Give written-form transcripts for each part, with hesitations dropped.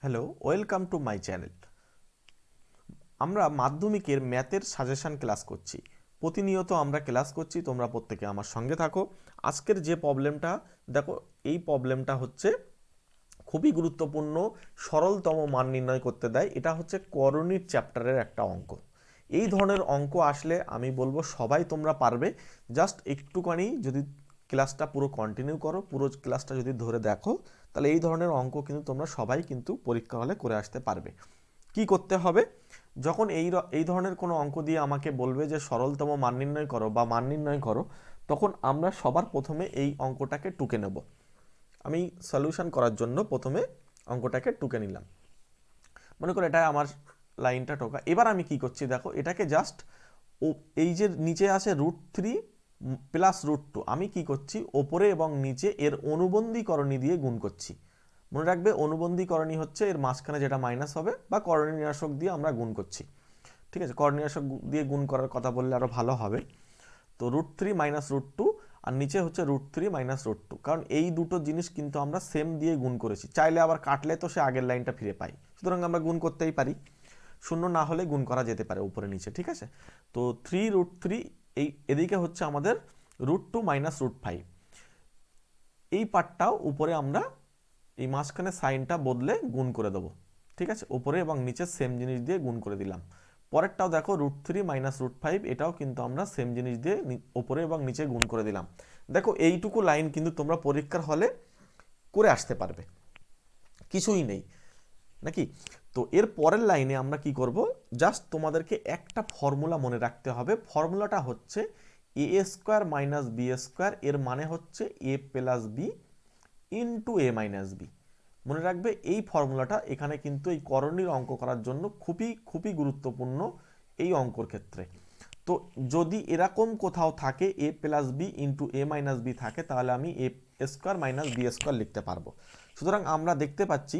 Hello, welcome to my channel. আমরা মাধ্যমিকের ম্যাথের সাজেশন ক্লাস করছি। প্রতিনিয়ত আমরা ক্লাস করছি, তোমরা প্রত্যেকে আমার সঙ্গে থাকো। আজকের যে প্রবলেমটা দেখো, এই প্রবলেমটা হচ্ছে খুবই গুরুত্বপূর্ণ। সরলতম মান নির্ণয় করতে দেয়। এটা হচ্ছে করণীর চ্যাপ্টারের একটা অঙ্ক। এই ধরনের অঙ্ক আসলে আমি বলবো সবাই তোমরা পারবে। জাস্ট একটুখানি যদি ক্লাসটা পুরো কন্টিনিউ করো, পুরো ক্লাসটা যদি ধরে দেখো, তাহলে এই ধরনের অঙ্ক কিন্তু তোমরা সবাই কিন্তু পরীক্ষা হলে করে আসতে পারবে। কি করতে হবে? যখন এই ধরনের কোনো অঙ্ক দিয়ে আমাকে বলবে যে সরলতম মান নির্ণয় করো বা মান নির্ণয় করো, তখন আমরা সবার প্রথমে এই অঙ্কটাকে টুকে নেব। আমি সলিউশন করার জন্য প্রথমে অঙ্কটাকে টুকে নিলাম। মনে করো এটা আমার লাইনটা টোকা। এবার আমি কি করছি দেখো, এটাকে জাস্ট এই যে নিচে আছে √3 প্লাস √2, আমি কি করছি ওপরে এবং নিচে এর অনুবন্ধীকরণী দিয়ে গুণ করছি। মনে রাখবে অনুবন্ধীকরণী হচ্ছে এর মাঝখানে যেটা মাইনাস হবে, বা করণীয়াসক দিয়ে আমরা গুণ করছি। ঠিক আছে, করণীয়াসক দিয়ে গুণ করার কথা বললে আরো ভালো হবে। তো √3 মাইনাস √2, আর নিচে হচ্ছে √3 মাইনাস √2, কারণ এই দুটো জিনিস কিন্তু আমরা সেম দিয়ে গুণ করেছি। চাইলে আবার কাটলে তো সে আগের লাইনটা ফিরে পাই, সুতরাং আমরা গুণ করতেই পারি। শূন্য না হলে গুণ করা যেতে পারে উপরে নিচে। ঠিক আছে, তো 3√3, এই এদিকে হচ্ছে আমাদের √2 মাইনাস √5। এই পার্টটাও উপরে আমরা এই মাঝখানে সাইনটা বদলে গুণ করে দেবো। ঠিক আছে, উপরে এবং নিচে সেম জিনিস দিয়ে গুণ করে দিলাম। পরেরটাও দেখো √3 মাইনাস √5, এটাও কিন্তু আমরা সেম জিনিস দিয়ে উপরে এবং নিচে গুণ করে দিলাম। দেখো এইটুকু লাইন কিন্তু তোমরা পরীক্ষার হলে করে আসতে পারবে, কিছুই নেই নাকি? তো এর পরের লাইনে আমরা কি করব, জাস্ট তোমাদেরকে একটা ফর্মুলা মনে রাখতে হবে। ফর্মুলাটা হচ্ছে এ স্কোয়ার মাইনাস বি স্কোয়ার, এর মানে হচ্ছে এ প্লাস বি ইন্টু এ মাইনাস বি। মনে রাখবে এই ফর্মুলাটা এখানে কিন্তু এই করণীর অঙ্ক করার জন্য খুবই খুবই গুরুত্বপূর্ণ এই অঙ্কর ক্ষেত্রে। তো যদি এরকম কোথাও থাকে এ প্লাস বি ইন্টু এ মাইনাস বি থাকে, তাহলে আমি এ স্কোয়ার মাইনাস বি স্কোয়ার লিখতে পারবো। সুতরাং আমরা দেখতে পাচ্ছি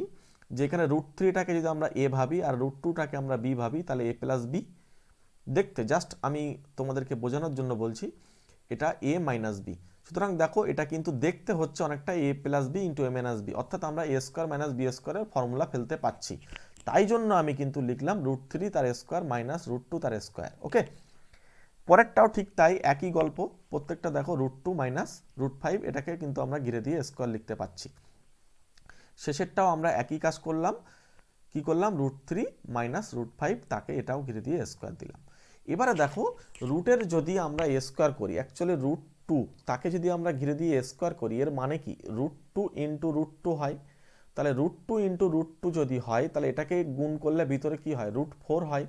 যে এখানে √3টাকে যদি আমরা এ ভাবি আর √2টাকে আমরা বি ভাবি, তাহলে এ প্লাস বি। দেখতে জাস্ট আমি তোমাদেরকে বোঝানোর জন্য বলছি, এটা এ মাইনাস বি। সুতরাং দেখো এটা কিন্তু দেখতে হচ্ছে অনেকটা এ প্লাস বি ইন্টু এ মাইনাস বি, অর্থাৎ আমরা এ স্কোয়ার মাইনাস বি স্কোয়ারের ফর্মুলা ফেলতে পাচ্ছি। তাই জন্য আমি কিন্তু লিখলাম √3 তার স্কোয়ার মাইনাস √2 তার স্কোয়ার। ওকে, পরেরটাও ঠিক তাই, একই গল্প। প্রত্যেকটা দেখো √2 মাইনাস √5, এটাকে কিন্তু আমরা ঘিরে দিয়ে স্কোয়ার লিখতে পাচ্ছি। শেষেরটাও আমরা একই কাজ করলাম। কি করলাম, √3 মাইনাস √5, তাকে এটাও ঘিরে দিয়ে স্কোয়ার দিলাম। এবারে দেখো রুটের যদি আমরা স্কোয়ার করি, অ্যাকচুয়ালি √2 তাকে যদি আমরা ঘিরে দিয়ে স্কোয়ার করি, এর মানে কি √2 ইন্টু √2 হয়। তাহলে √2 ইন্টু √2 যদি হয়, তাহলে এটাকে গুণ করলে ভিতরে কি হয়, √4 হয়।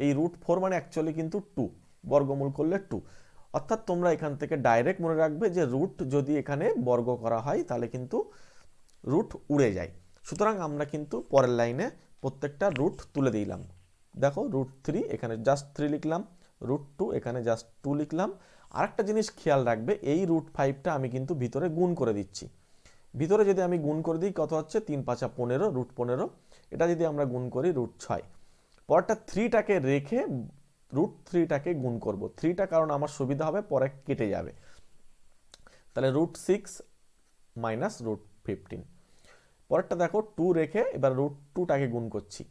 এই √4 মানে অ্যাকচুয়ালি কিন্তু 2, বর্গমূল করলে 2। অর্থাৎ তোমরা এখান থেকে ডাইরেক্ট মনে রাখবে যে রুট যদি এখানে বর্গ করা হয়, তাহলে কিন্তু রুট উড়ে যায়। সুতরাং আমরা কিন্তু পরের লাইনে প্রত্যেকটা রুট তুলে দিলাম। দেখো √3 এখানে জাস্ট 3 লিখলাম, √2 এখানে জাস্ট 2 লিখলাম। আরেকটা জিনিস খেয়াল রাখবে, এই √5টা আমি কিন্তু ভিতরে গুণ করে দিচ্ছি। ভিতরে যদি আমি গুণ করে দিই, কত হচ্ছে 3 5 15, √15। এটা যদি আমরা গুণ করি √6। পরেরটা 3টাকে রেখে √3টাকে গুণ করব। 3টা কারণ আমার সুবিধা হবে, পরে কেটে যাবে। তাহলে √6 মাইনাস √15। পরেরটা দেখো 2 রেখে এবার √2টাকে গুণ করছি।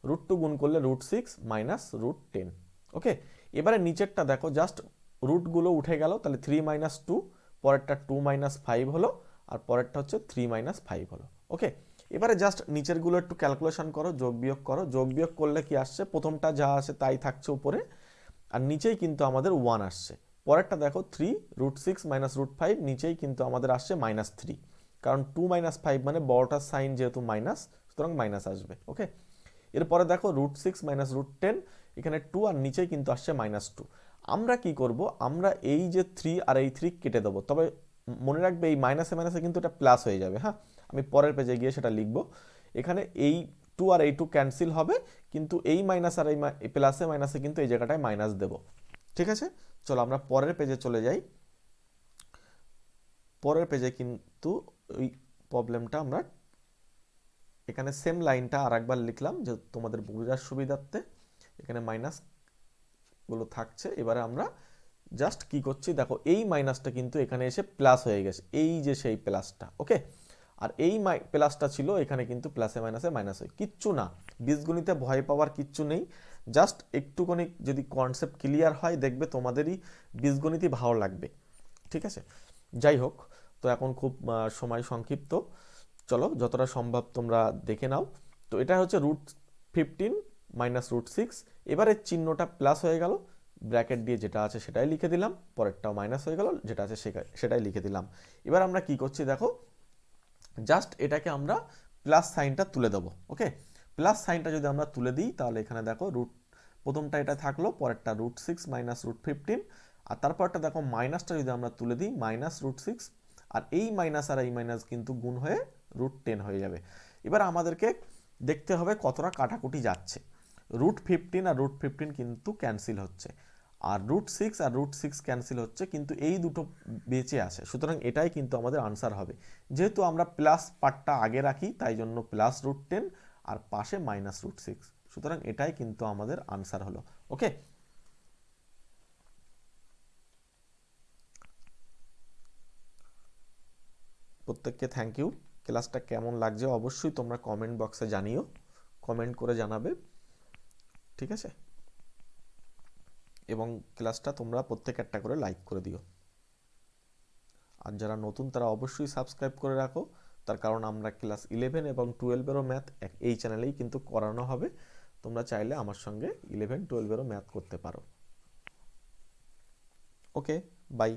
√2 গুণ করলে √6 মাইনাস √10। ওকে, এবারে নিচেরটা দেখো, জাস্ট রুটগুলো উঠে গেল, তাহলে 3 মাইনাস 2, পরেরটা 2 মাইনাস 5 হলো, আর পরেরটা হচ্ছে 3 মাইনাস 5 হলো। ওকে, এবারে জাস্ট নিচেরগুলো একটু ক্যালকুলেশন করো, যোগ বিয়োগ করো। যোগ বিয়োগ করলে কি আসছে, প্রথমটা যা আসে তাই থাকছে উপরে, আর নিচেই কিন্তু আমাদের 1 আসছে। পরেরটা দেখো 3 √6 মাইনাস √5, নিচেই কিন্তু আমাদের আসছে -3, কারণ 2 মাইনাস 5 মানে বড়টার সাইন যেহেতু মাইনাস, সুতরাং মাইনাস আসবে। ওকে, এরপরে দেখো √6 মাইনাস √10, এখানে 2 আর নিচেই কিন্তু আসছে -2। আমরা কি করব, আমরা এই যে 3 আর এই 3 কেটে দেবো। তবে মনে রাখবে এই মাইনাসে মাইনাসে কিন্তু এটা প্লাস হয়ে যাবে। হ্যাঁ, আমি পরের পেজে গিয়ে সেটা লিখবো। এখানে এই 2 আর এই 2 ক্যান্সেল হবে, কিন্তু এই মাইনাস আর এই প্লাসে মাইনাসে কিন্তু এই জায়গাটায় মাইনাস দেব। ঠিক আছে, চলো আমরা পরের পেজে চলে যাই। পরের পেজে কিন্তু ওই প্রবলেমটা আমরা এখানে সেম লাইনটা আর একবার লিখলাম, যে তোমাদের বোঝার সুবিধার্থে। এখানে মাইনাস গুলো থাকছে। এবারে আমরা জাস্ট কি করছি দেখো, এই মাইনাসটা কিন্তু এখানে এসে প্লাস হয়ে গেছে, এই যে সেই প্লাসটা। ওকে, আর এই প্লাসটা ছিল এখানে কিন্তু প্লাসে মাইনাসে মাইনাস হয়, কিচ্ছু না, বীজগণিতে ভয় পাওয়ার কিচ্ছু নেই। জাস্ট একটুখানি যদি কনসেপ্ট ক্লিয়ার হয় দেখবে তোমাদেরই বীজগণিতই ভালো লাগবে, ঠিক আছে। যাই হোক, তো এখন খুব সময় সংক্ষিপ্ত, চলো যতটা সম্ভব তোমরা দেখে নাও। তো এটা হচ্ছে √15 মাইনাস √6, এবারে চিহ্নটা প্লাস হয়ে গেল, ব্র্যাকেট দিয়ে যেটা আছে সেটাই লিখে দিলাম, পরেরটাও মাইনাস হয়ে গেল, যেটা আছে সেটাই লিখে দিলাম। এবার আমরা কি করছি দেখো, জাস্ট এটাকে আমরা প্লাস সাইনটা তুলে দেবো। ওকে, প্লাস সাইনটা যদি আমরা তুলে দিই তাহলে এখানে দেখো প্রথমটা এটা থাকলো, পরেরটা √6 মাইনাস √15, আর তারপরটা দেখো মাইনাসটা যদি আমরা তুলে দিই মাইনাস √6, আর এই মাইনাস আর এই মাইনাস কিন্তু গুণ হয়ে √10 হয়ে যাবে। এবার আমাদেরকে দেখতে হবে কতটা কাটাকুটি যাচ্ছে। √15 আর √15 কিন্তু ক্যান্সেল হচ্ছে, আর √6 আর √6 ক্যান্সেল হচ্ছে, কিন্তু এই দুটো বেঁচে আসে, সুতরাং এটাই কিন্তু আমাদের আনসার হবে। যেহেতু আমরা প্লাস পার্টটা আগে রাখি তাই জন্য প্লাস √10 আর পাশে মাইনাস √6, সুতরাং এটাই কিন্তু আমাদের আনসার হলো। ওকে, প্রত্যেককে থ্যাংক ইউ। ক্লাসটা কেমন লাগছে অবশ্যই তোমরা কমেন্ট বক্সে জানিও, কমেন্ট করে জানাবে, ঠিক আছে। এবং ক্লাসটা তোমরা প্রত্যেক একটা করে লাইক করে দিও, আর যারা নতুন তারা অবশ্যই সাবস্ক্রাইব করে রাখো, তার কারণ আমরা ক্লাস 11 এবং 12এরও ম্যাথ এই চ্যানেলেই কিন্তু করানো হবে, তোমরা চাইলে আমার সঙ্গে 11 12এরও ম্যাথ করতে পারো। ওকে, বাই।